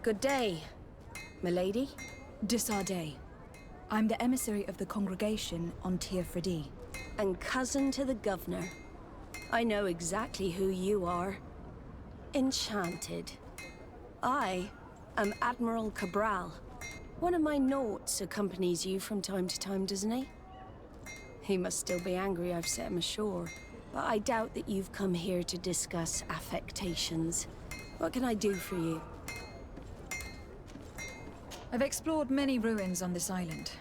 Good day, milady. Disarday. I'm the emissary of the congregation on Tier And cousin to the governor. I know exactly who you are. Enchanted. I am Admiral Cabral. One of my Nauts accompanies you from time to time, doesn't he? He must still be angry I've set him ashore. But I doubt that you've come here to discuss affectations. What can I do for you? I've explored many ruins on this island.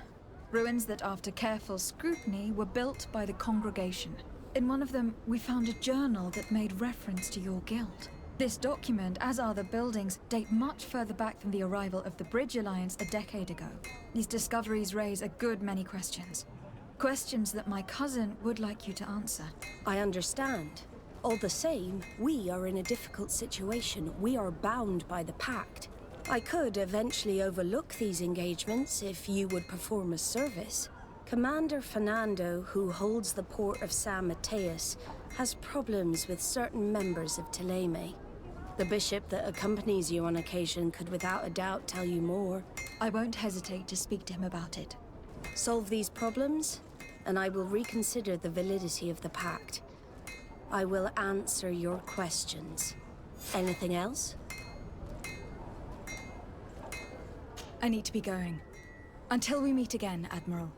Ruins that, after careful scrutiny, were built by the congregation. In one of them, we found a journal that made reference to your guild. This document, as are the buildings, date much further back than the arrival of the Bridge Alliance a decade ago. These discoveries raise a good many questions. Questions that my cousin would like you to answer. I understand. All the same, we are in a difficult situation. We are bound by the Pact. I could eventually overlook these engagements if you would perform a service. Commander Fernando, who holds the port of San Mateus, has problems with certain members of Teleme. The bishop that accompanies you on occasion could without a doubt tell you more. I won't hesitate to speak to him about it. Solve these problems, and I will reconsider the validity of the Pact. I will answer your questions. Anything else? I need to be going. Until we meet again, Admiral.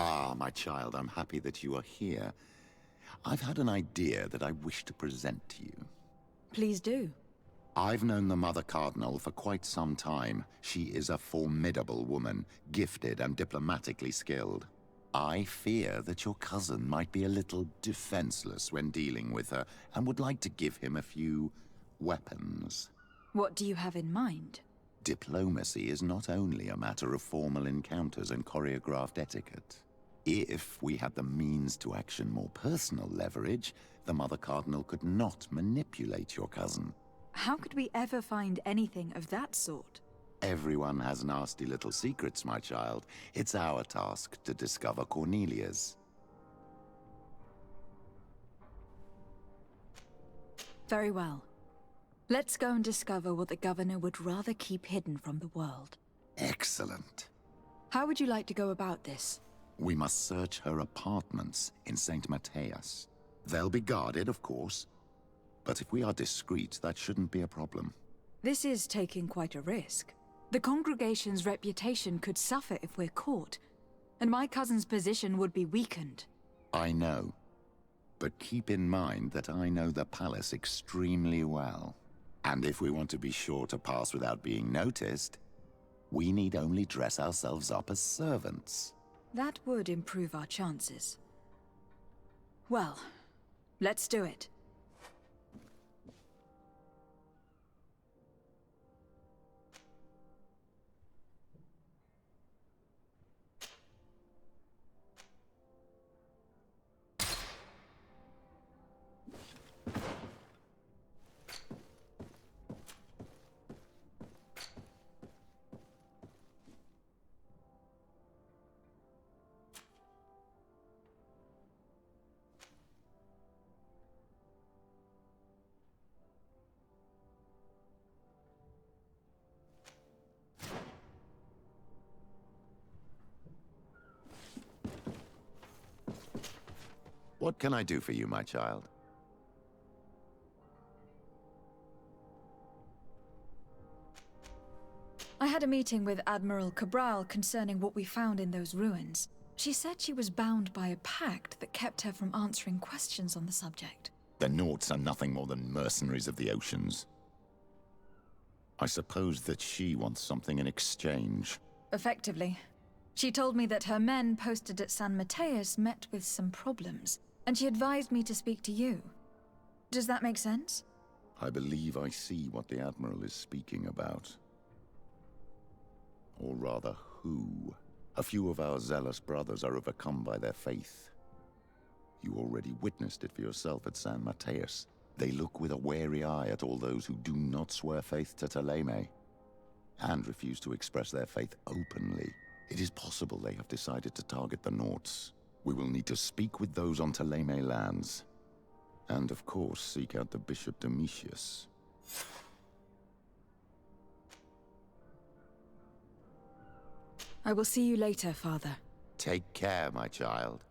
Ah, my child, I'm happy that you are here. I've had an idea that I wish to present to you. Please do. I've known the Mother Cardinal for quite some time. She is a formidable woman, gifted and diplomatically skilled. I fear that your cousin might be a little defenseless when dealing with her, and would like to give him a few weapons. What do you have in mind? Diplomacy is not only a matter of formal encounters and choreographed etiquette. If we had the means to action more personal leverage, the Mother Cardinal could not manipulate your cousin. How could we ever find anything of that sort? Everyone has nasty little secrets, my child. It's our task to discover Cornelia's. Very well. Let's go and discover what the governor would rather keep hidden from the world. Excellent. How would you like to go about this? We must search her apartments in St. Matthias. They'll be guarded, of course. But if we are discreet, that shouldn't be a problem. This is taking quite a risk. The congregation's reputation could suffer if we're caught, and my cousin's position would be weakened. I know. But keep in mind that I know the palace extremely well. And if we want to be sure to pass without being noticed, we need only dress ourselves up as servants. That would improve our chances. Well, let's do it. What can I do for you, my child? I had a meeting with Admiral Cabral concerning what we found in those ruins. She said she was bound by a pact that kept her from answering questions on the subject. The Nauts are nothing more than mercenaries of the oceans. I suppose that she wants something in exchange. Effectively. She told me that her men posted at San Mateus met with some problems, and she advised me to speak to you. Does that make sense? I believe I see what the Admiral is speaking about. Or rather, who. A few of our zealous brothers are overcome by their faith. You already witnessed it for yourself at San Mateus. They look with a wary eye at all those who do not swear faith to Thélème, and refuse to express their faith openly. It is possible they have decided to target the Nauts. We will need to speak with those on Thélème lands. And of course, seek out the Bishop Domitius. I will see you later, Father. Take care, my child.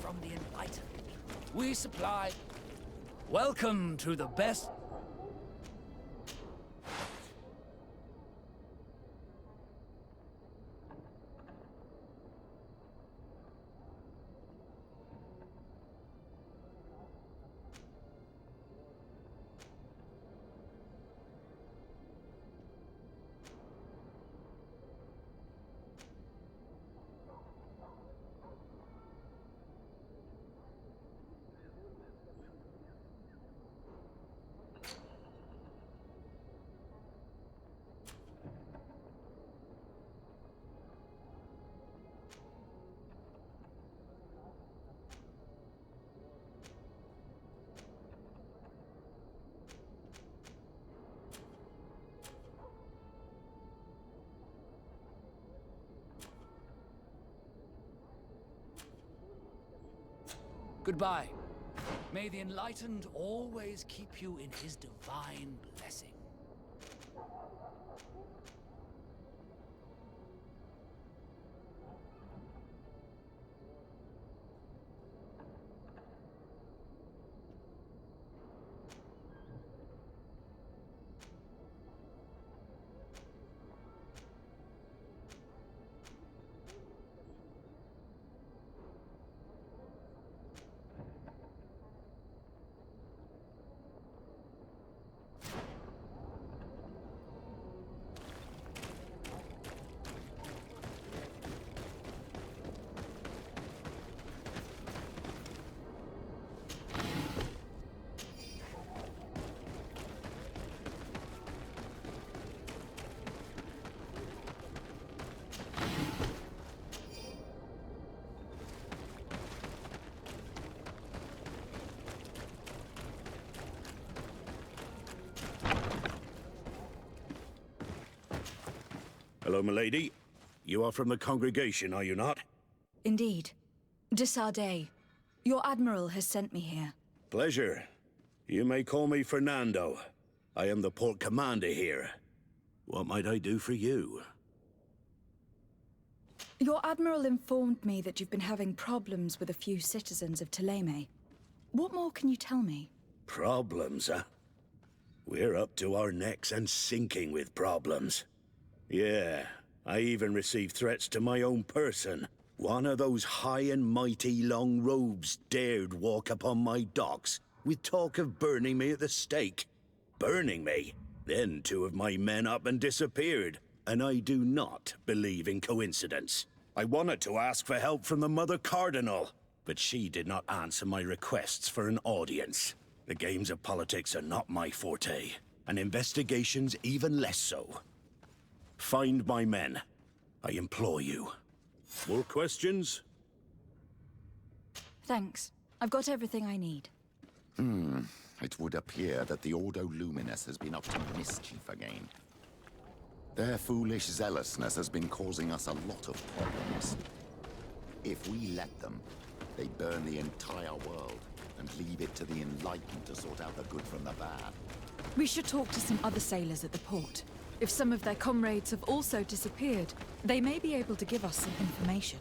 from the enlightened. We supply... Welcome to the best... Goodbye. May the enlightened always keep you in his divine blessing. Hello, milady. You are from the congregation, are you not? Indeed. De Sardet, your admiral has sent me here. Pleasure. You may call me Fernando. I am the port commander here. What might I do for you? Your admiral informed me that you've been having problems with a few citizens of Thélème. What more can you tell me? Problems, huh? We're up to our necks and sinking with problems. Yeah, I even received threats to my own person. One of those high and mighty long robes dared walk upon my docks with talk of burning me at the stake. Burning me? Then two of my men up and disappeared, and I do not believe in coincidence. I wanted to ask for help from the Mother Cardinal, but she did not answer my requests for an audience. The games of politics are not my forte, and investigations even less so. Find my men. I implore you. More questions? Thanks. I've got everything I need. It would appear that the Ordo Luminous has been up to mischief again. Their foolish zealousness has been causing us a lot of problems. If we let them, they burn the entire world and leave it to the enlightened to sort out the good from the bad. We should talk to some other sailors at the port. If some of their comrades have also disappeared, they may be able to give us some information.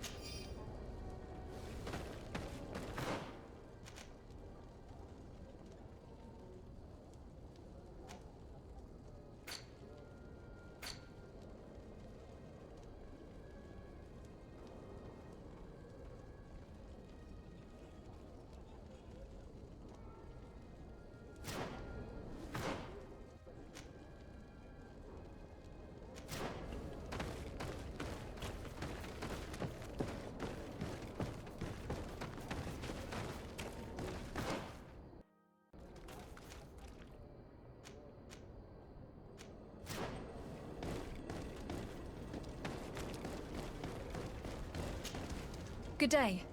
Good day.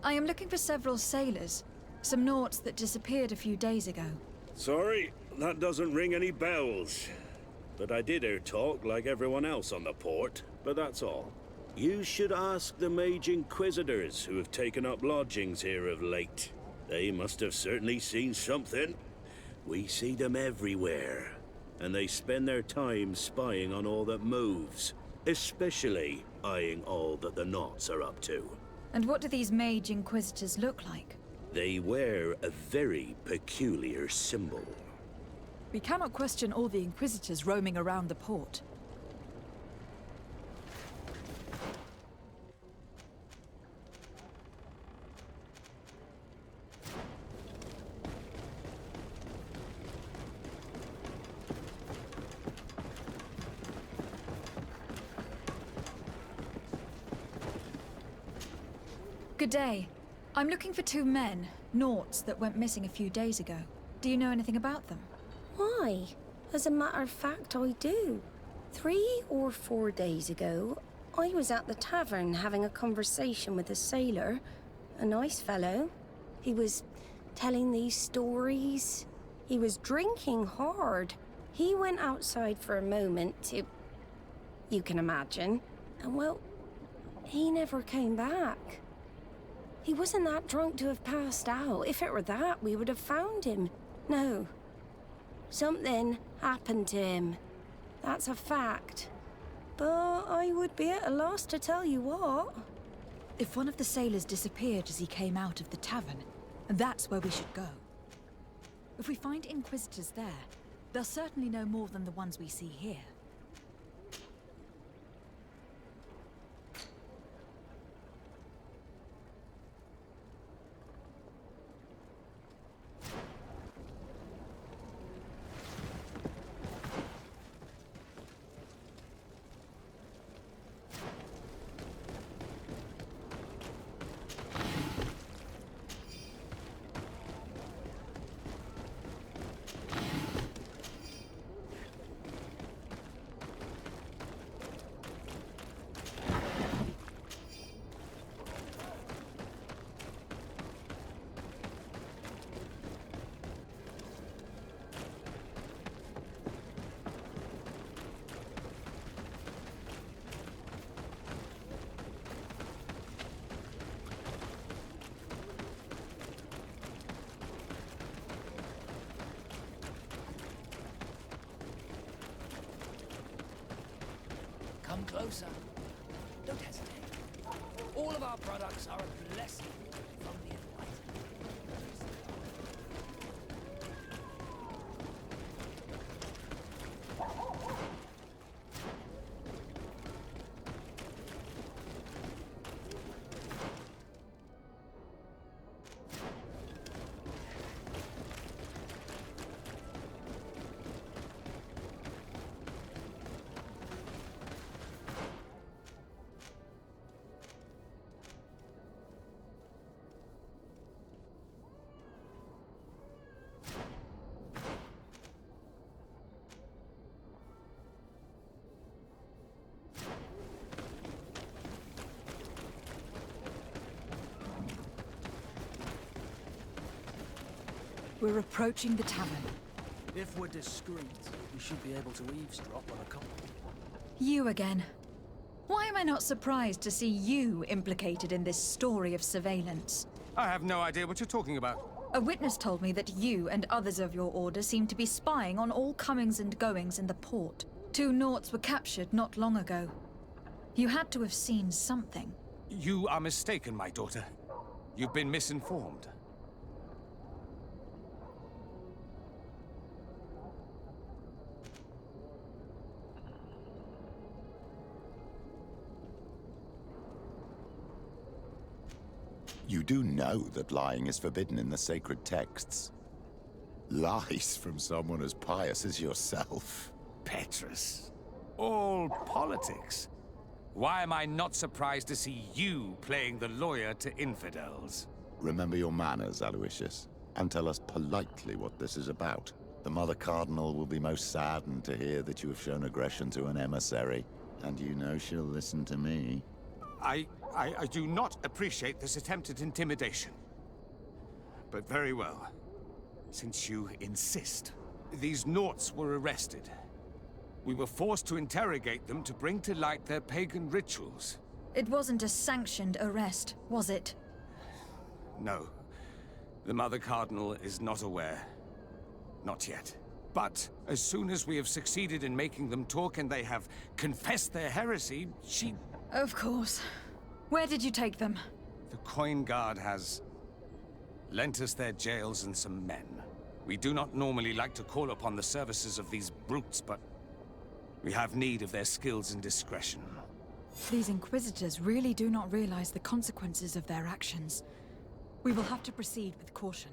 I am looking for several sailors, some naughts that disappeared a few days ago. Sorry, that doesn't ring any bells. But I did hear talk like everyone else on the port, but that's all. You should ask the mage inquisitors who have taken up lodgings here of late. They must have certainly seen something. We see them everywhere, and they spend their time spying on all that moves, especially eyeing all that the Naughts are up to. And what do these mage inquisitors look like? They wear a very peculiar symbol. We cannot question all the Inquisitors roaming around the port. Good day. I'm looking for 2 men, Naughts, that went missing a few days ago. Do you know anything about them? Why? As a matter of fact, I do. 3 or 4 days ago, I was at the tavern having a conversation with a sailor. A nice fellow. He was telling these stories. He was drinking hard. He went outside for a moment to... you can imagine. And well, he never came back. He wasn't that drunk to have passed out. If it were that, we would have found him. No. Something happened to him. That's a fact. But I would be at a loss to tell you what. If one of the sailors disappeared as he came out of the tavern, that's where we should go. If we find Inquisitors there, they'll certainly know more than the ones we see here. Come closer. Don't hesitate. All of our products are a blessing from the Enlightened. We're approaching the tavern. If we're discreet, we should be able to eavesdrop on a couple. You again. Why am I not surprised to see you implicated in this story of surveillance? I have no idea what you're talking about. A witness told me that you and others of your order seem to be spying on all comings and goings in the port. 2 Naughts were captured not long ago. You had to have seen something. You are mistaken, my daughter. You've been misinformed. You do know that lying is forbidden in the sacred texts. Lies from someone as pious as yourself. Petrus. All politics. Why am I not surprised to see you playing the lawyer to infidels? Remember your manners, Aloysius, and tell us politely what this is about. The Mother Cardinal will be most saddened to hear that you have shown aggression to an emissary, and you know she'll listen to me. I do not appreciate this attempt at intimidation. But very well. Since you insist. These Naughts were arrested. We were forced to interrogate them to bring to light their pagan rituals. It wasn't a sanctioned arrest, was it? No. The Mother Cardinal is not aware. Not yet. But as soon as we have succeeded in making them talk and they have confessed their heresy, she... Of course. Where did you take them? The Coin Guard has lent us their jails and some men. We do not normally like to call upon the services of these brutes, but we have need of their skills and discretion. These Inquisitors really do not realize the consequences of their actions. We will have to proceed with caution.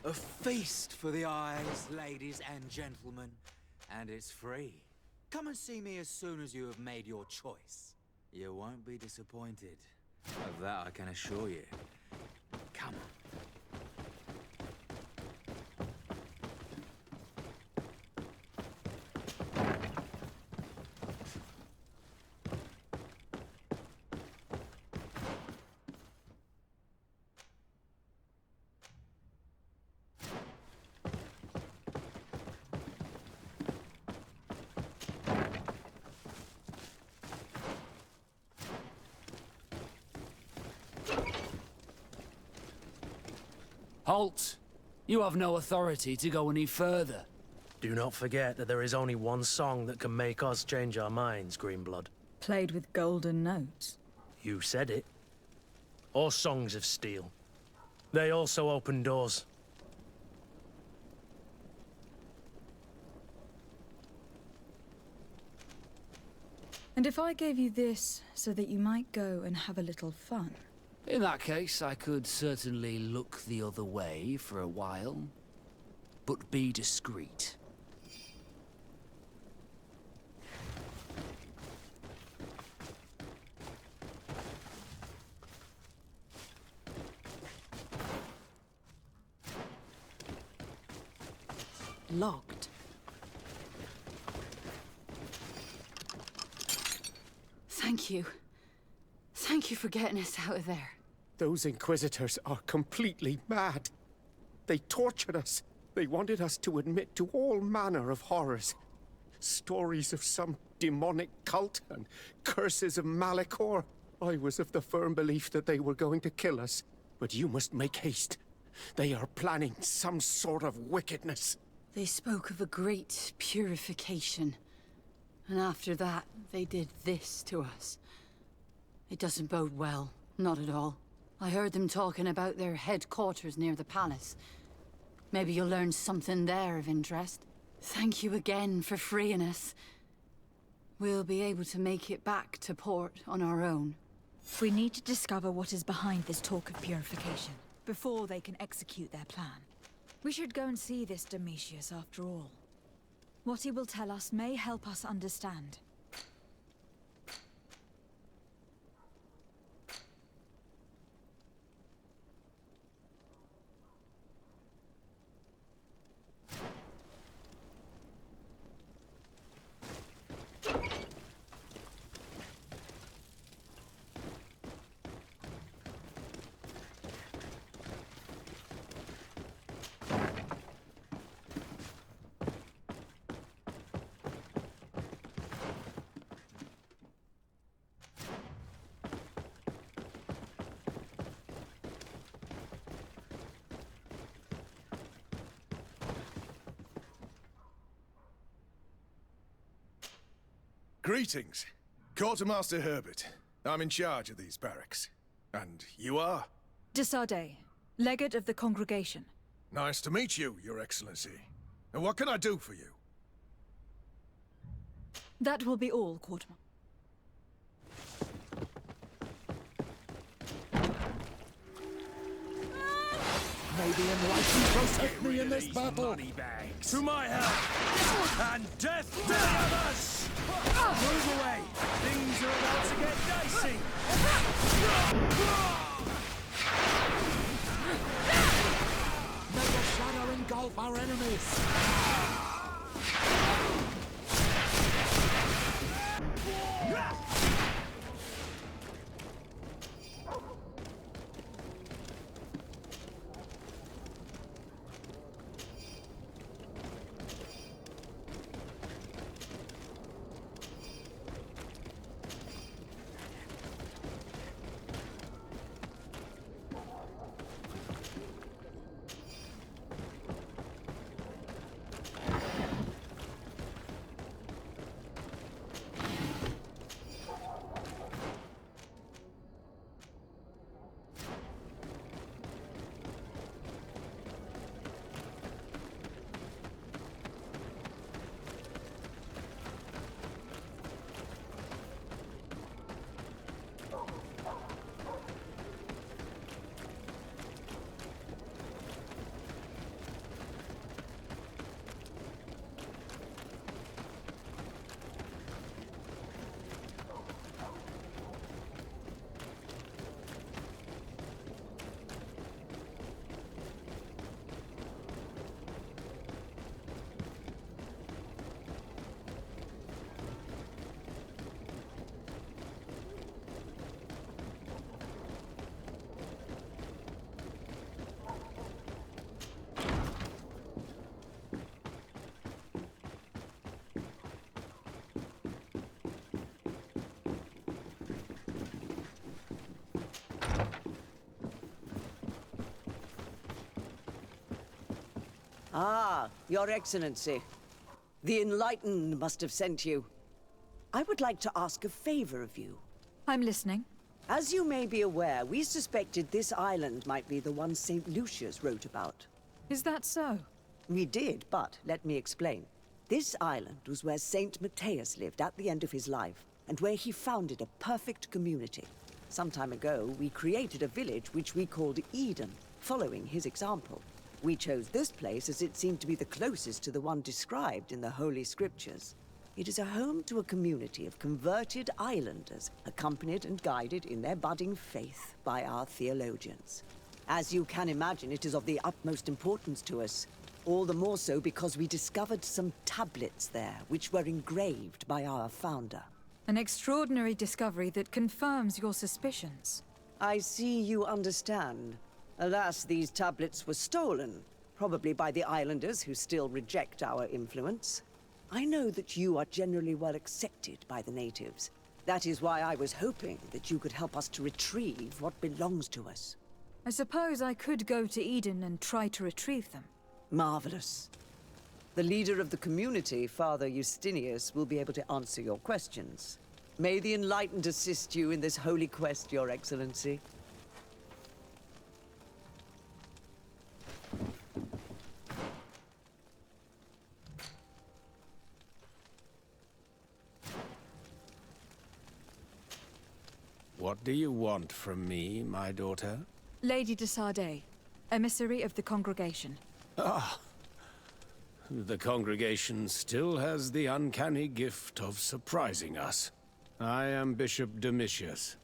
A feast for the eyes, ladies and gentlemen, and it's free. Come and see me as soon as you have made your choice. You won't be disappointed. Of that I can assure you. Come on. Halt! You have no authority to go any further. Do not forget that there is only one song that can make us change our minds, Greenblood. Played with golden notes. You said it. Or songs of steel. They also open doors. And if I gave you this so that you might go and have a little fun? In that case, I could certainly look the other way for a while. But be discreet. Locked. Thank you. Thank you for getting us out of there. Those Inquisitors are completely mad. They tortured us. They wanted us to admit to all manner of horrors. Stories of some demonic cult and curses of Malachor. I was of the firm belief that they were going to kill us. But you must make haste. They are planning some sort of wickedness. They spoke of a great purification. And after that, they did this to us. It doesn't bode well. Not at all. I heard them talking about their headquarters near the palace. Maybe you'll learn something there of interest. Thank you again for freeing us. We'll be able to make it back to port on our own. We need to discover what is behind this talk of purification, before they can execute their plan. We should go and see this Domitius after all. What he will tell us may help us understand. Greetings. Quartermaster Herbert. I'm in charge of these barracks. And you are? Desarde, legate of the congregation. Nice to meet you, Your Excellency. And what can I do for you? That will be all, Quartermaster. May the enlightened protect me in this battle. To my help! And death to the others! Move away! Things are about to get dicey! May the shadow engulf our enemies! Ah, Your Excellency. The Enlightened must have sent you. I would like to ask a favor of you. I'm listening. As you may be aware, we suspected this island might be the one St. Lucius wrote about. Is that so? We did, but let me explain. This island was where St. Matthias lived at the end of his life, and where he founded a perfect community. Some time ago, we created a village which we called Eden, following his example. We chose this place as it seemed to be the closest to the one described in the Holy Scriptures. It is a home to a community of converted islanders, accompanied and guided in their budding faith by our theologians. As you can imagine, it is of the utmost importance to us. All the more so because we discovered some tablets there, which were engraved by our founder. An extraordinary discovery that confirms your suspicions. I see you understand. Alas, these tablets were stolen, probably by the islanders who still reject our influence. I know that you are generally well accepted by the natives. That is why I was hoping that you could help us to retrieve what belongs to us. I suppose I could go to Eden and try to retrieve them. Marvelous. The leader of the community, Father Justinius, will be able to answer your questions. May the Enlightened assist you in this holy quest, Your Excellency. What do you want from me, my daughter? Lady Desarde, emissary of the congregation. Ah, the congregation still has the uncanny gift of surprising us. I am Bishop Domitius.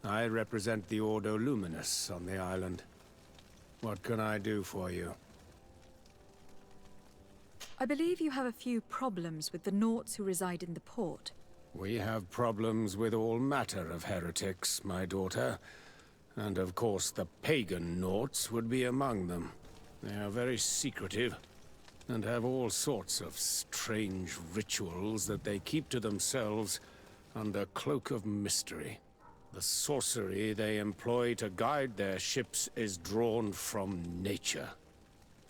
I represent the Ordo Luminous on the island. What can I do for you? I believe you have a few problems with the Nauts who reside in the port. We have problems with all matter of heretics, my daughter. And of course the pagan Nauts would be among them. They are very secretive, and have all sorts of strange rituals that they keep to themselves under cloak of mystery. The sorcery they employ to guide their ships is drawn from nature,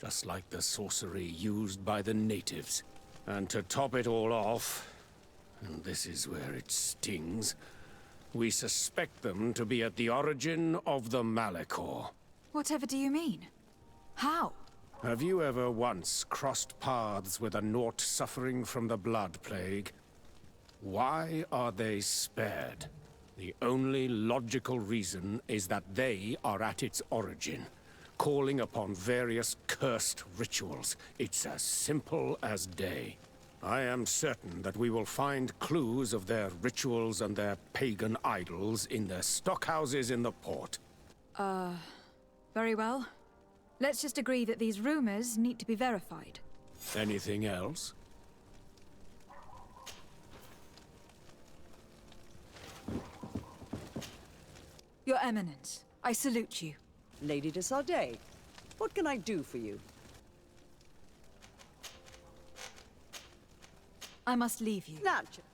just like the sorcery used by the natives. And to top it all off, And this is where it stings. We suspect them to be at the origin of the Malachor. Whatever do you mean? How? Have you ever once crossed paths with a Nort suffering from the Blood Plague? Why are they spared? The only logical reason is that they are at its origin, calling upon various cursed rituals. It's as simple as day. I am certain that we will find clues of their rituals and their pagan idols in their stockhouses in the port. Very well. Let's just agree that these rumors need to be verified. Anything else? Your Eminence, I salute you. Lady de Sardet, what can I do for you? I must leave you. Naturally.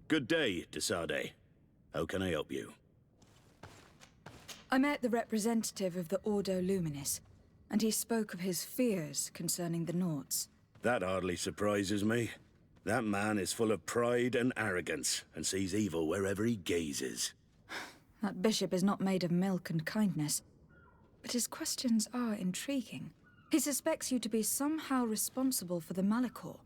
Good day, de Sardet. How can I help you? I met the representative of the Ordo Luminis, and he spoke of his fears concerning the Nords. That hardly surprises me. That man is full of pride and arrogance, and sees evil wherever he gazes. That bishop is not made of milk and kindness, but his questions are intriguing. He suspects you to be somehow responsible for the Malachor,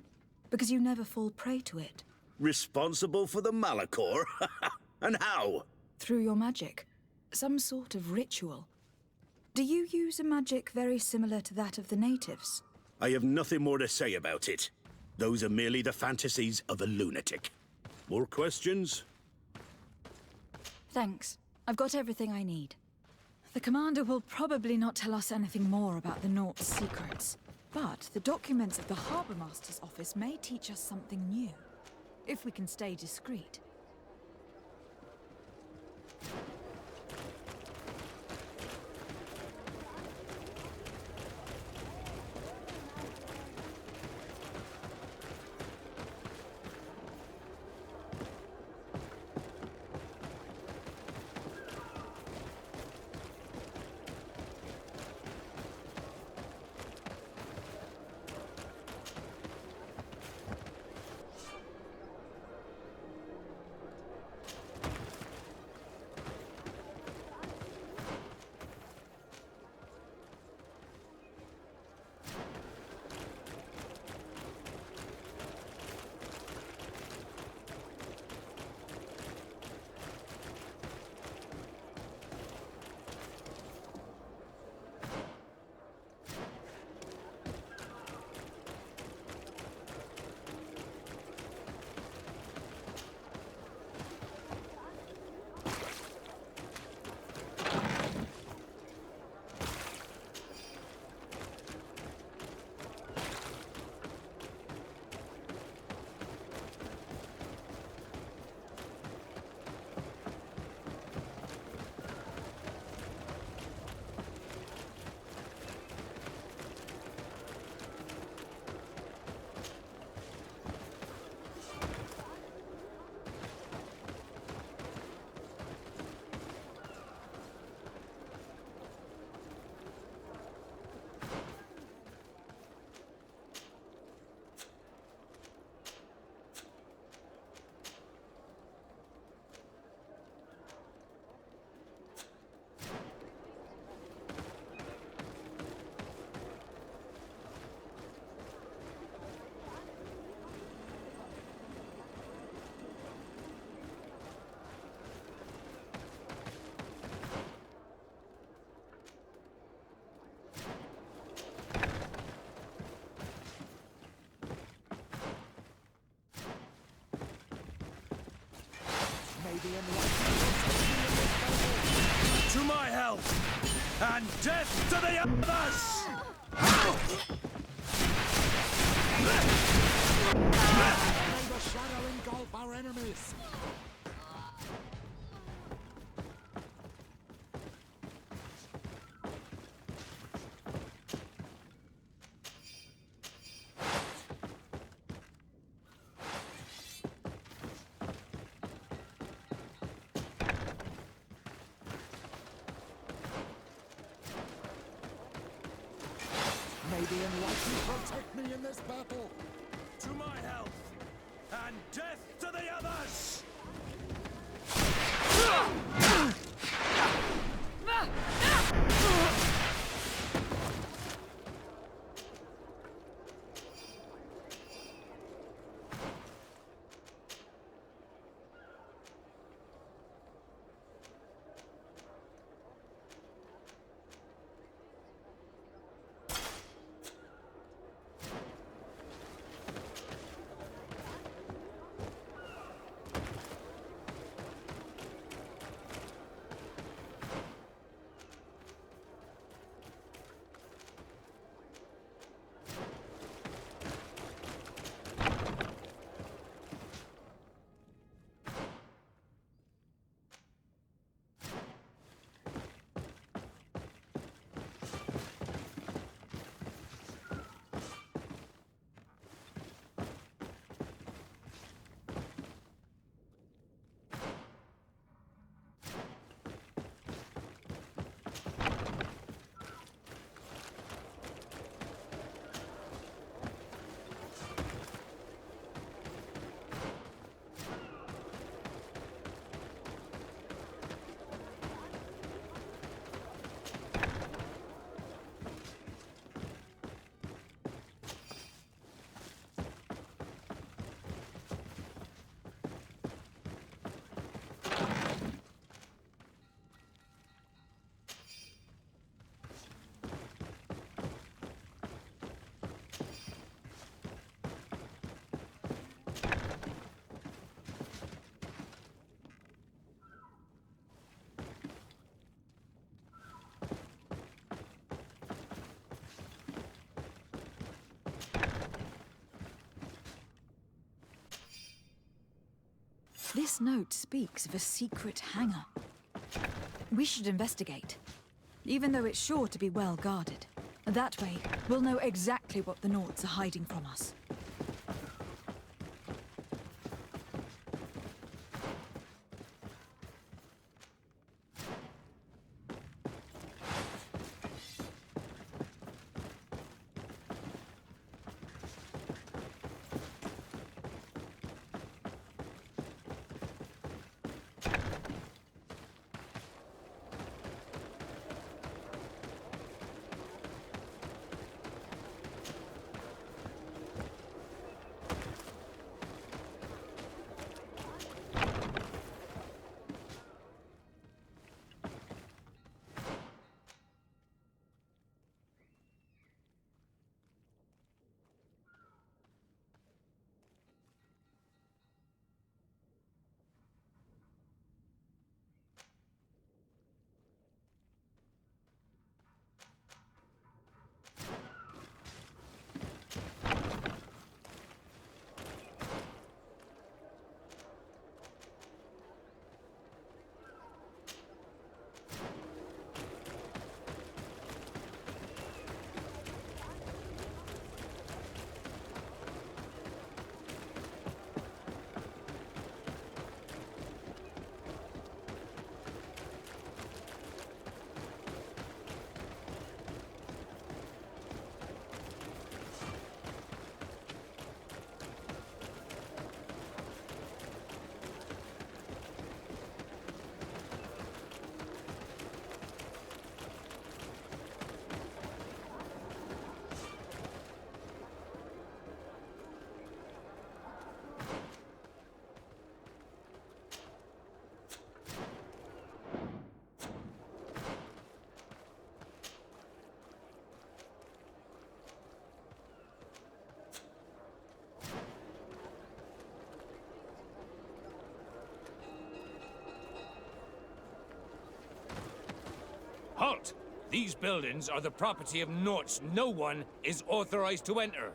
because you never fall prey to it. Responsible for the Malachor? And how? Through your magic. Some sort of ritual. Do you use a magic very similar to that of the natives? I have nothing more to say about it. Those are merely the fantasies of a lunatic. More questions? Thanks. I've got everything I need. The commander will probably not tell us anything more about the Nort's secrets. But the documents of the Harbour Master's office may teach us something new. If we can stay discreet. To my help! And death to the others! May the shadow engulf our enemies! May the enlightened protect me in this battle! To my health! And death to the others! This note speaks of a secret hangar. We should investigate. Even though it's sure to be well guarded. That way, we'll know exactly what the Naughts are hiding from us. Halt! These buildings are the property of Naughts no one is authorized to enter.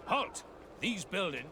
Halt! These buildings...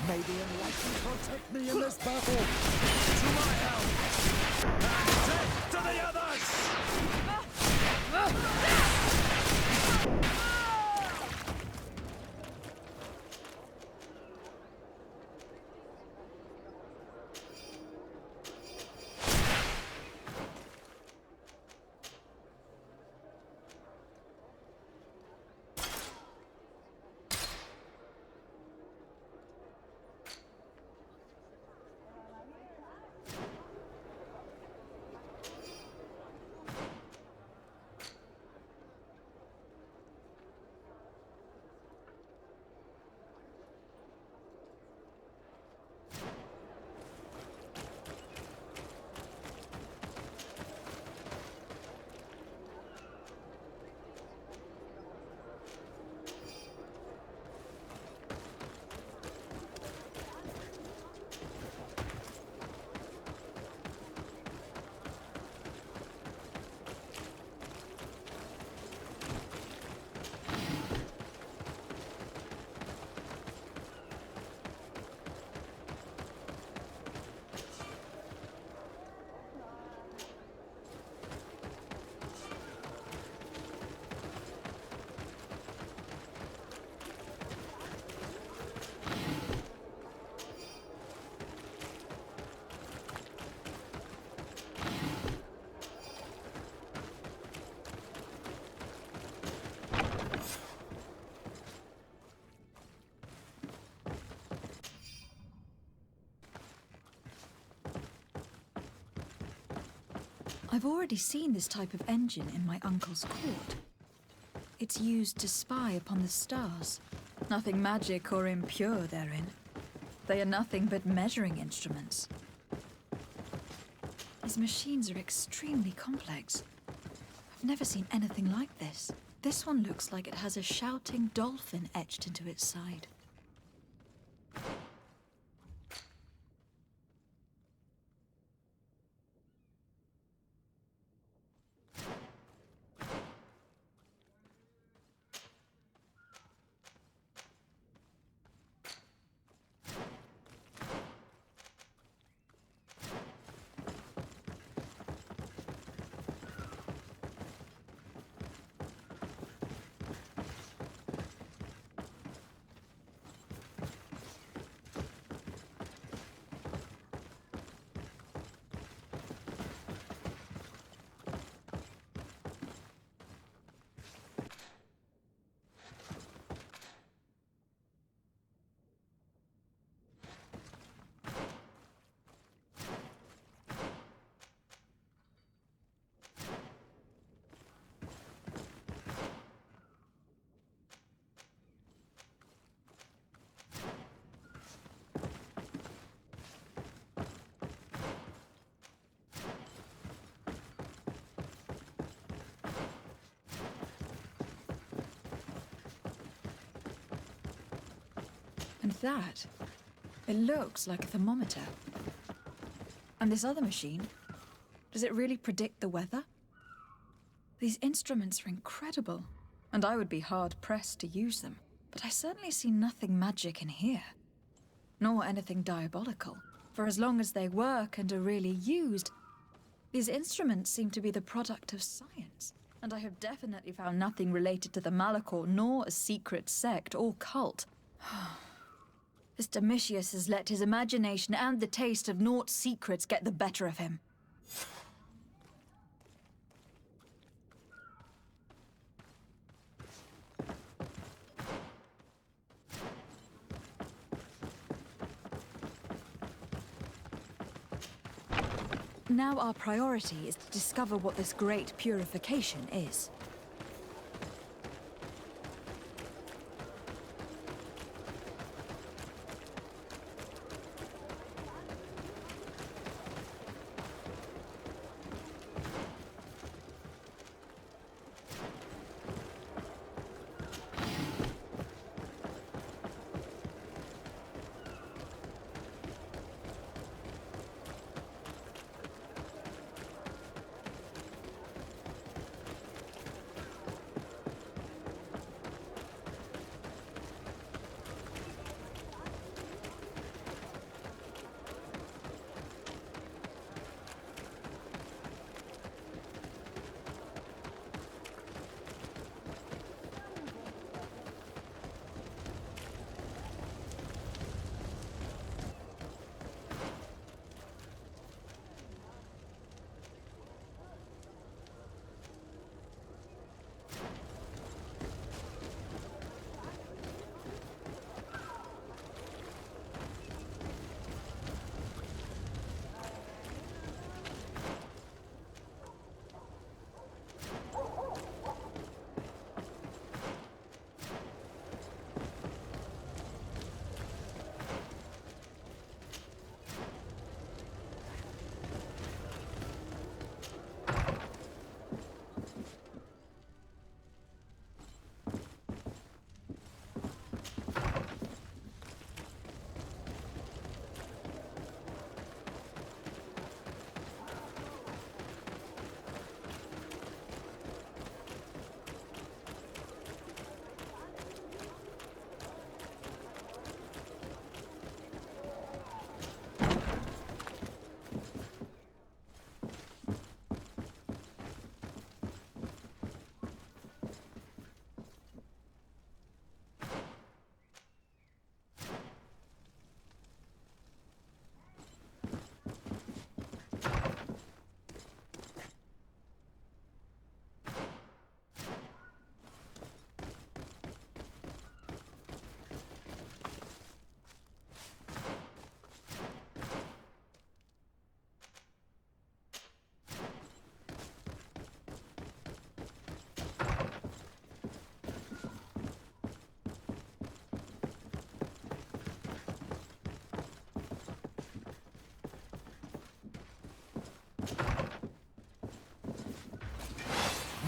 May the enlightened protect me in this battle! To my help! And death to the others! I've already seen this type of engine in my uncle's court. It's used to spy upon the stars. Nothing magic or impure therein. They are nothing but measuring instruments. These machines are extremely complex. I've never seen anything like this. This one looks like it has a shouting dolphin etched into its side. And that, it looks like a thermometer. And this other machine, does it really predict the weather? These instruments are incredible, and I would be hard-pressed to use them. But I certainly see nothing magic in here, nor anything diabolical. For as long as they work and are really used, these instruments seem to be the product of science. And I have definitely found nothing related to the Malachor, nor a secret sect or cult. This Domitius has let his imagination and the taste of Naught's secrets get the better of him. Now our priority is to discover what this great purification is.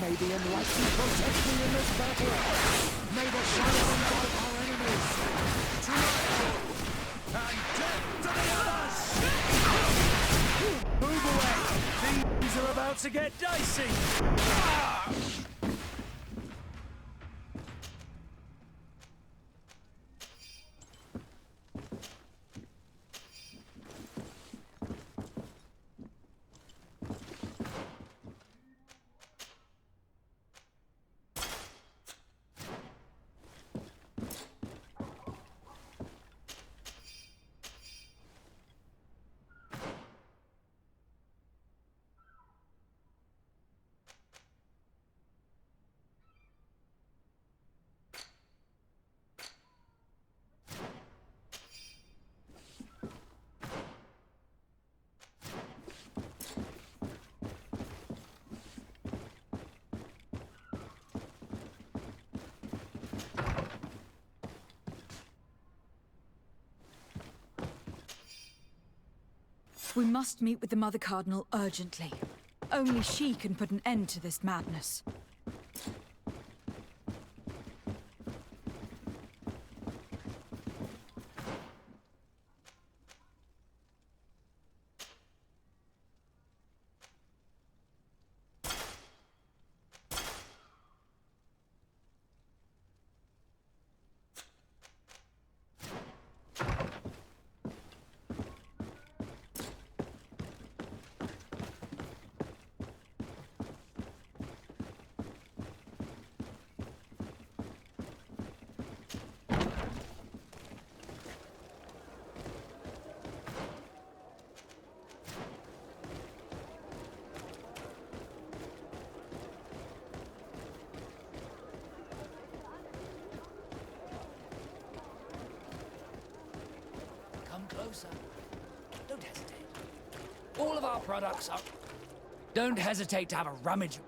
May the enlightened protect me in this battle! May the shadow engulf our enemies! To my help! And death to the others! Move away! Things are about to get dicey! We must meet with the Mother Cardinal urgently. Only she can put an end to this madness. Closer. Don't hesitate. All of our products are... Don't hesitate to have a rummage.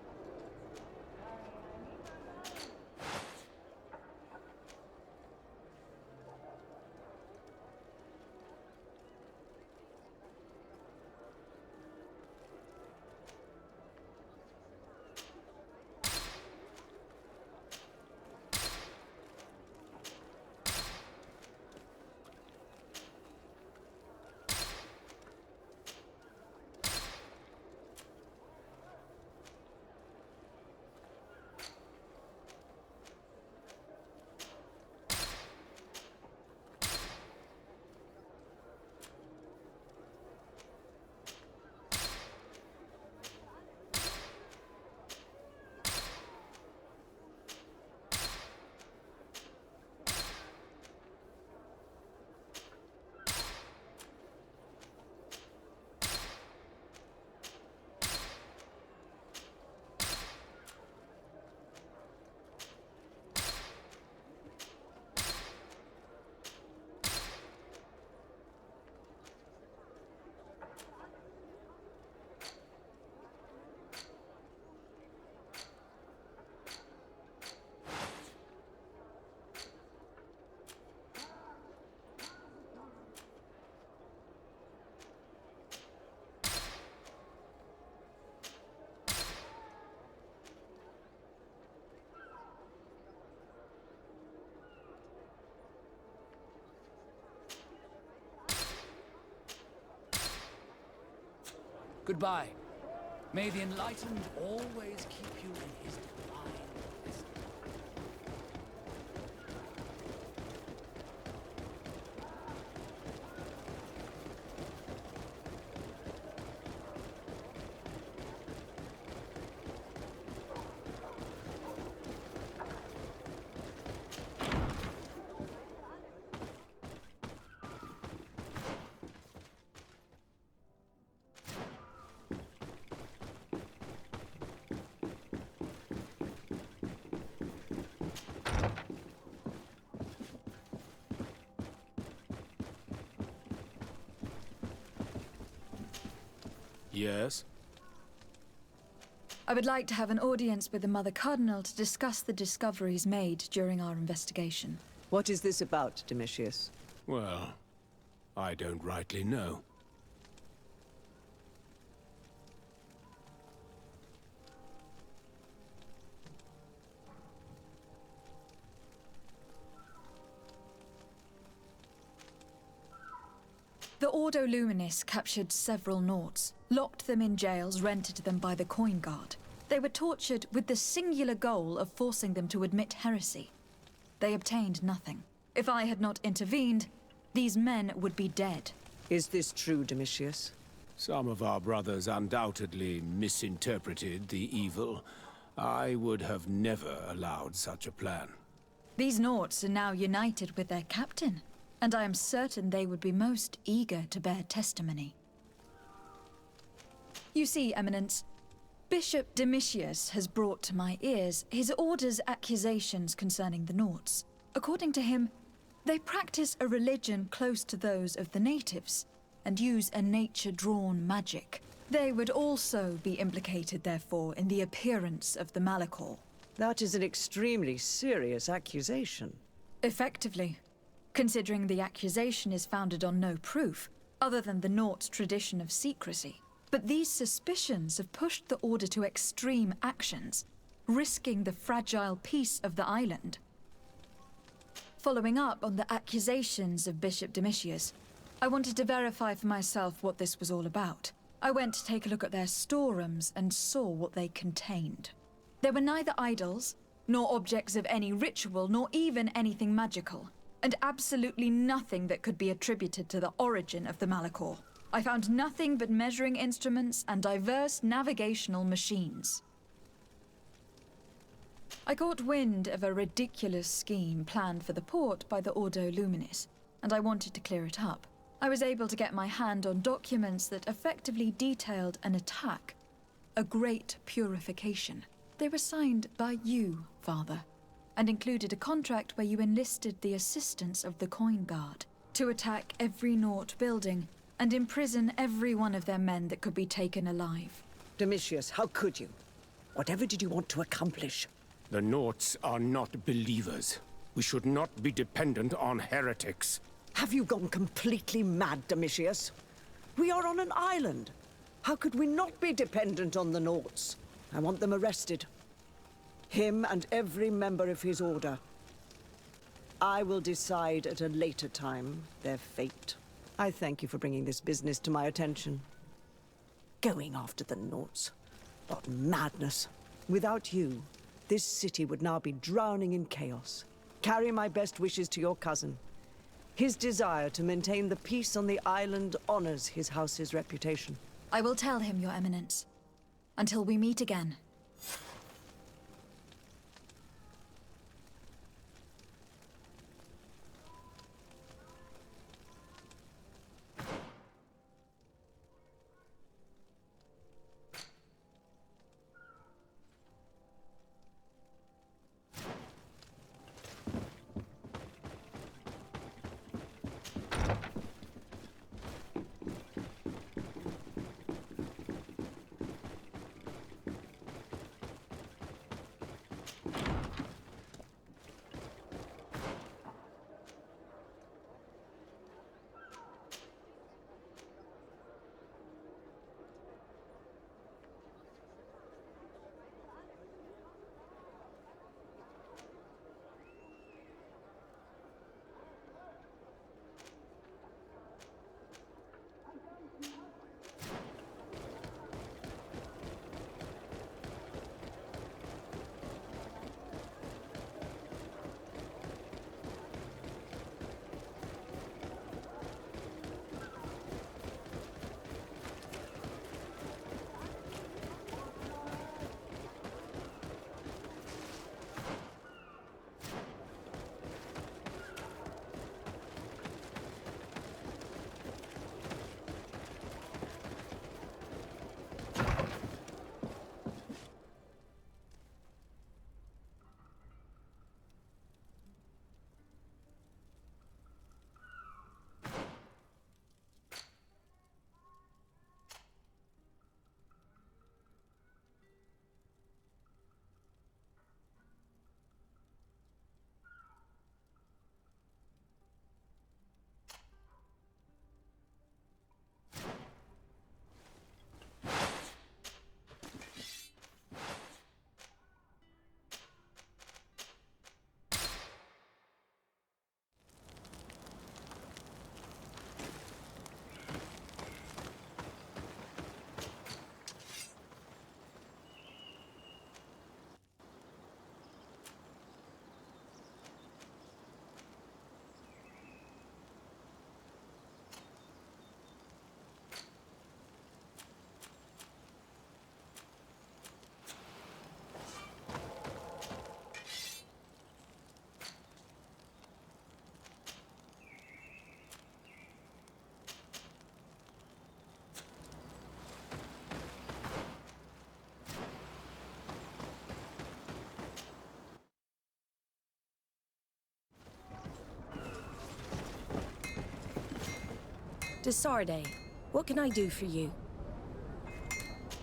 Goodbye. May the enlightened always keep you in his divine wisdom. Yes? I would like to have an audience with the Mother Cardinal to discuss the discoveries made during our investigation. What is this about, Demicius? Well, I don't rightly know. The Ordo Luminis captured several Nauts, locked them in jails rented to them by the Coin Guard. They were tortured with the singular goal of forcing them to admit heresy. They obtained nothing. If I had not intervened, these men would be dead. Is this true, Domitius? Some of our brothers undoubtedly misinterpreted the evil. I would have never allowed such a plan. These Nauts are now united with their captain, and I am certain they would be most eager to bear testimony. You see, Eminence, Bishop Domitius has brought to my ears his order's accusations concerning the Nauts. According to him, they practice a religion close to those of the natives, and use a nature-drawn magic. They would also be implicated, therefore, in the appearance of the Malachor. That is an extremely serious accusation. Effectively, considering the accusation is founded on no proof, other than the Nauts' tradition of secrecy. But these suspicions have pushed the Order to extreme actions, risking the fragile peace of the island. Following up on the accusations of Bishop Domitius, I wanted to verify for myself what this was all about. I went to take a look at their storerooms and saw what they contained. There were neither idols, nor objects of any ritual, nor even anything magical, and absolutely nothing that could be attributed to the origin of the Malachor. I found nothing but measuring instruments and diverse navigational machines. I caught wind of a ridiculous scheme planned for the port by the Ordo Luminis, and I wanted to clear it up. I was able to get my hand on documents that effectively detailed an attack, a great purification. They were signed by you, Father, and included a contract where you enlisted the assistance of the Coin Guard to attack every Naut building and imprison every one of their men that could be taken alive. Domitius, how could you? Whatever did you want to accomplish? The Nauts are not believers. We should not be dependent on heretics. Have you gone completely mad, Domitius? We are on an island. How could we not be dependent on the Nauts? I want them arrested. Him and every member of his order. I will decide at a later time their fate. I thank you for bringing this business to my attention. Going after the Nauts. What madness. Without you, this city would now be drowning in chaos. Carry my best wishes to your cousin. His desire to maintain the peace on the island honors his house's reputation. I will tell him, Your Eminence. Until we meet again. Desarde, what can I do for you?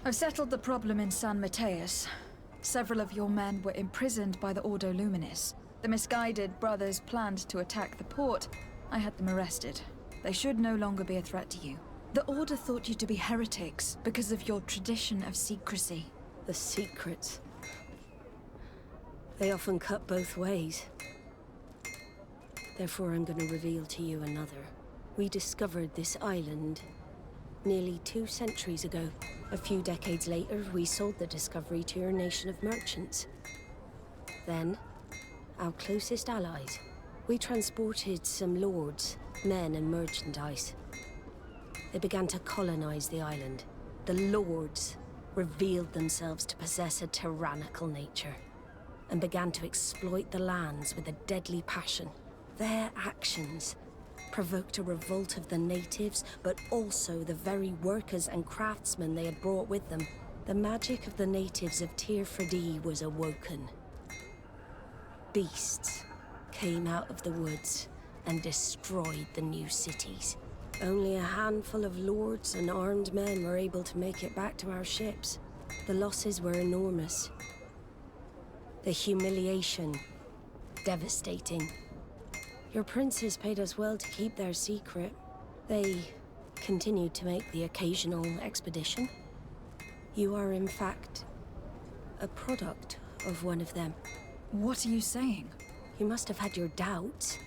I've settled the problem in San Mateus. Several of your men were imprisoned by the Ordo Luminis. The misguided brothers planned to attack the port. I had them arrested. They should no longer be a threat to you. The Order thought you to be heretics because of your tradition of secrecy. The secrets. They often cut both ways. Therefore, I'm going to reveal to you another. We discovered this island nearly 2 centuries ago. A few decades later, we sold the discovery to your nation of merchants. Then, our closest allies, we transported some lords, men and merchandise. They began to colonize the island. The lords revealed themselves to possess a tyrannical nature and began to exploit the lands with a deadly passion. Their actions provoked a revolt of the natives, but also the very workers and craftsmen they had brought with them. The magic of the natives of Tir Freddy was awoken. Beasts came out of the woods and destroyed the new cities. Only a handful of lords and armed men were able to make it back to our ships. The losses were enormous. The humiliation, devastating. Your princes paid us well to keep their secret. They continued to make the occasional expedition. You are, in fact, a product of one of them. What are you saying? You must have had your doubts.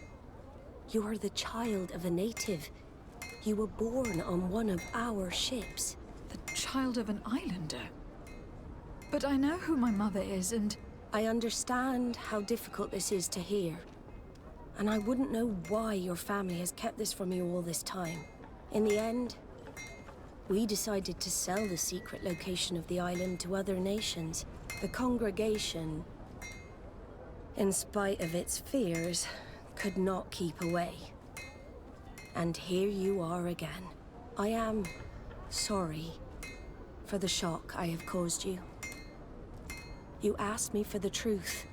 You are the child of a native. You were born on one of our ships. The child of an islander? But I know who my mother is, and... I understand how difficult this is to hear. And I wouldn't know why your family has kept this from you all this time. In the end, we decided to sell the secret location of the island to other nations. The congregation, in spite of its fears, could not keep away. And here you are again. I am sorry for the shock I have caused you. You asked me for the truth,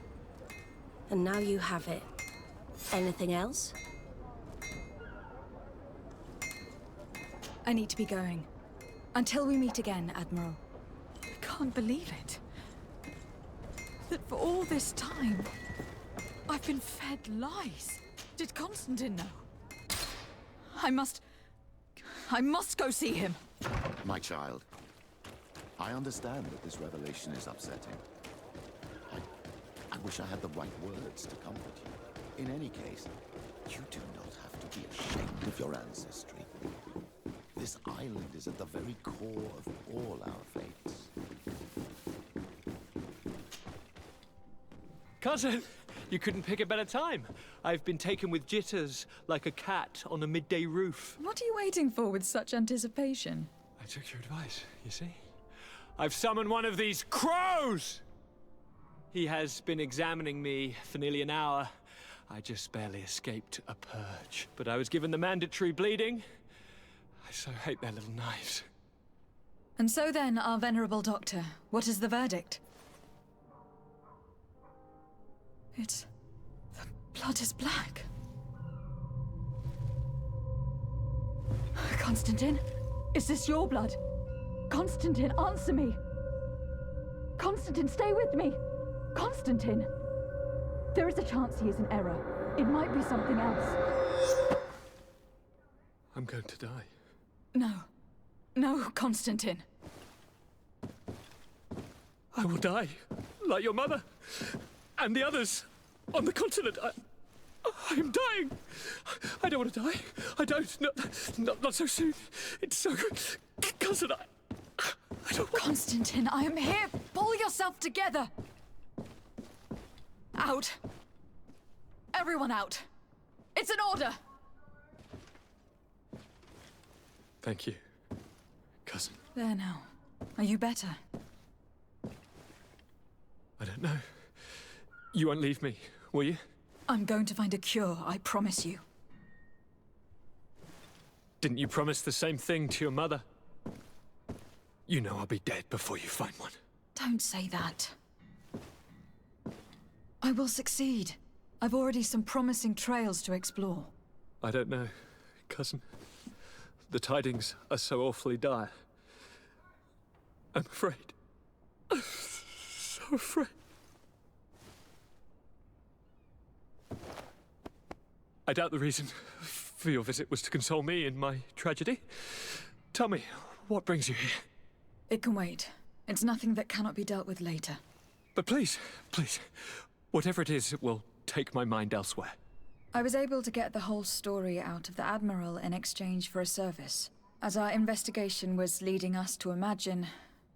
and now you have it. Anything else? I need to be going. Until we meet again, Admiral. I can't believe it. That for all this time, I've been fed lies. Did Constantine know? I must go see him. My child, I understand that this revelation is upsetting. I wish I had the right words to comfort you. In any case, you do not have to be ashamed of your ancestry. This island is at the very core of all our faiths. Cousin, you couldn't pick a better time. I've been taken with jitters, like a cat on a midday roof. What are you waiting for with such anticipation? I took your advice, you see? I've summoned one of these crows! He has been examining me for nearly an hour. I just barely escaped a purge. But I was given the mandatory bleeding. I so hate their little knives. And so then, our venerable doctor, what is the verdict? The blood is black. Constantine, is this your blood? Constantine, answer me! Constantine, stay with me! Constantine! There is a chance he is in error. It might be something else. I'm going to die. No. No, Constantine. I will die, like your mother, and the others on the continent. I am dying. I don't want to die. I don't. Not so soon. It's so good. Cousin, I don't want... Constantine, I am here. Pull yourself together. Out. Everyone out. It's an order. Thank you, cousin. There now. Are you better? I don't know. You won't leave me, will you? I'm going to find a cure, I promise you. Didn't you promise the same thing to your mother? You know I'll be dead before you find one. Don't say that. I will succeed. I've already some promising trails to explore. I don't know, cousin. The tidings are so awfully dire. I'm afraid. I'm so afraid. I doubt the reason for your visit was to console me in my tragedy. Tell me, what brings you here? It can wait. It's nothing that cannot be dealt with later. But please, please, whatever it is, it will take my mind elsewhere. I was able to get the whole story out of the Admiral in exchange for a service. As our investigation was leading us to imagine,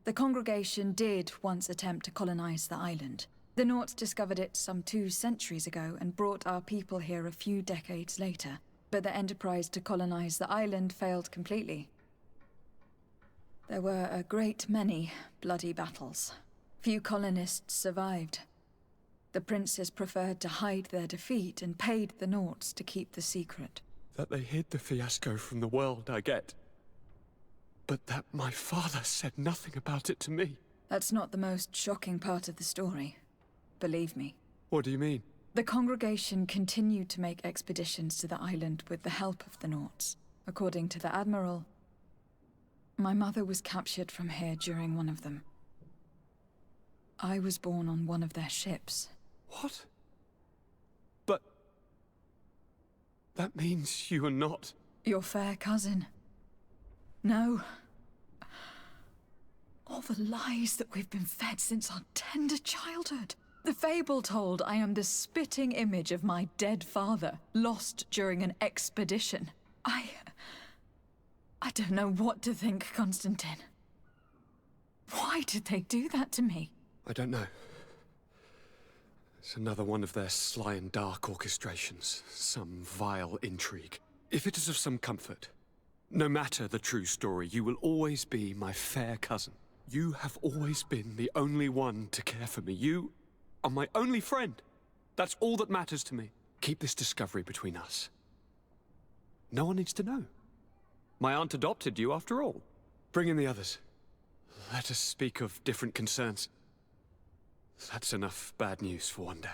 the congregation did once attempt to colonize the island. The Nauts discovered it some 2 centuries ago and brought our people here a few decades later. But the enterprise to colonize the island failed completely. There were a great many bloody battles. Few colonists survived. The princes preferred to hide their defeat and paid the Nauts to keep the secret. That they hid the fiasco from the world, I get. But that my father said nothing about it to me. That's not the most shocking part of the story. Believe me. What do you mean? The congregation continued to make expeditions to the island with the help of the Nauts. According to the Admiral, my mother was captured from here during one of them. I was born on one of their ships. What? But... that means you are not... your fair cousin. No. All the lies that we've been fed since our tender childhood. The fable told I am the spitting image of my dead father, lost during an expedition. I don't know what to think, Constantine. Why did they do that to me? I don't know. It's another one of their sly and dark orchestrations. Some vile intrigue. If it is of some comfort, no matter the true story, you will always be my fair cousin. You have always been the only one to care for me. You are my only friend. That's all that matters to me. Keep this discovery between us. No one needs to know. My aunt adopted you after all. Bring in the others. Let us speak of different concerns. That's enough bad news for one day.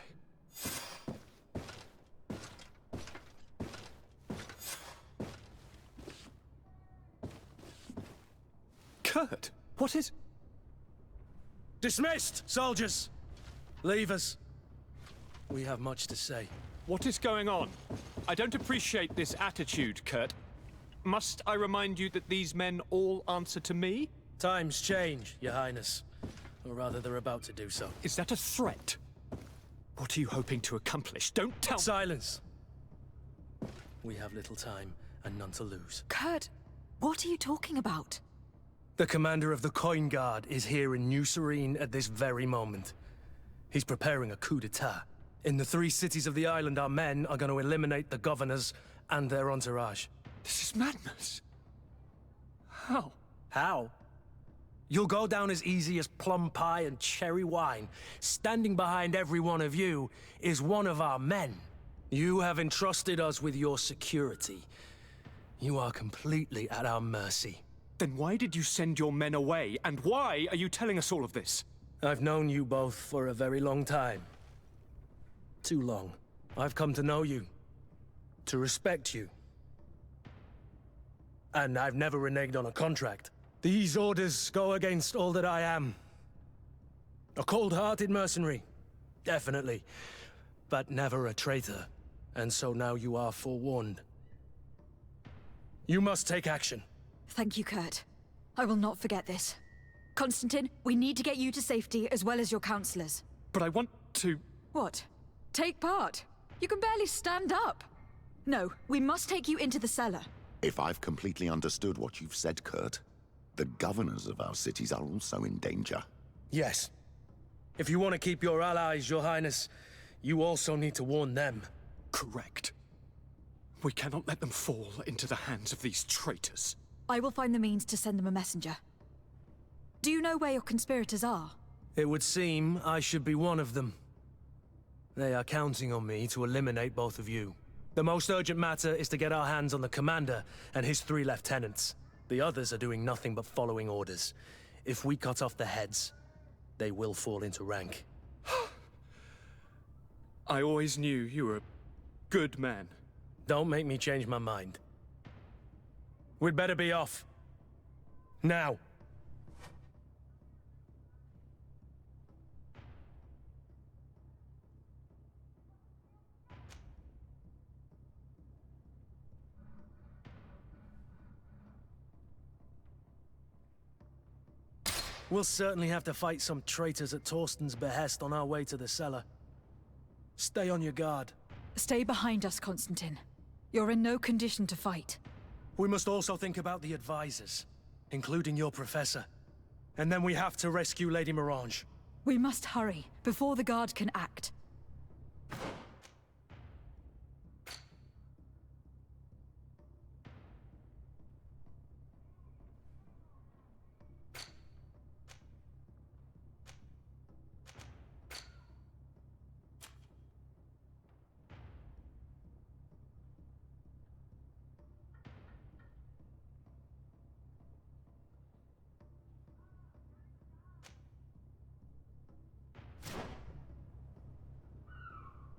Kurt, what is... Dismissed, soldiers! Leave us. We have much to say. What is going on? I don't appreciate this attitude, Kurt. Must I remind you that these men all answer to me? Times change, Your Highness. Or rather, they're about to do so. Is that a threat? What are you hoping to accomplish? Don't tell... Silence! We have little time and none to lose. Kurt, what are you talking about? The commander of the Coin Guard is here in New Serene at this very moment. He's preparing a coup d'etat. In the 3 cities of the island, our men are going to eliminate the governors and their entourage. This is madness. How? How? You'll go down as easy as plum pie and cherry wine. Standing behind every one of you is one of our men. You have entrusted us with your security. You are completely at our mercy. Then why did you send your men away? And why are you telling us all of this? I've known you both for a very long time. Too long. I've come to know you. To respect you. And I've never reneged on a contract. These orders go against all that I am. A cold-hearted mercenary, definitely. But never a traitor. And so now you are forewarned. You must take action. Thank you, Kurt. I will not forget this. Constantine, we need to get you to safety as well as your counselors. But I want to... What? Take part? You can barely stand up. No, we must take you into the cellar. If I've completely understood what you've said, Kurt, the governors of our cities are also in danger. Yes. If you want to keep your allies, Your Highness, you also need to warn them. Correct. We cannot let them fall into the hands of these traitors. I will find the means to send them a messenger. Do you know where your conspirators are? It would seem I should be one of them. They are counting on me to eliminate both of you. The most urgent matter is to get our hands on the commander and his 3 lieutenants. The others are doing nothing but following orders. If we cut off the heads, they will fall into rank. I always knew you were a good man. Don't make me change my mind. We'd better be off. Now. We'll certainly have to fight some traitors at Torsten's behest on our way to the cellar. Stay on your guard. Stay behind us, Constantine. You're in no condition to fight. We must also think about the advisors, including your professor. And then we have to rescue Lady Mirange. We must hurry, before the guard can act.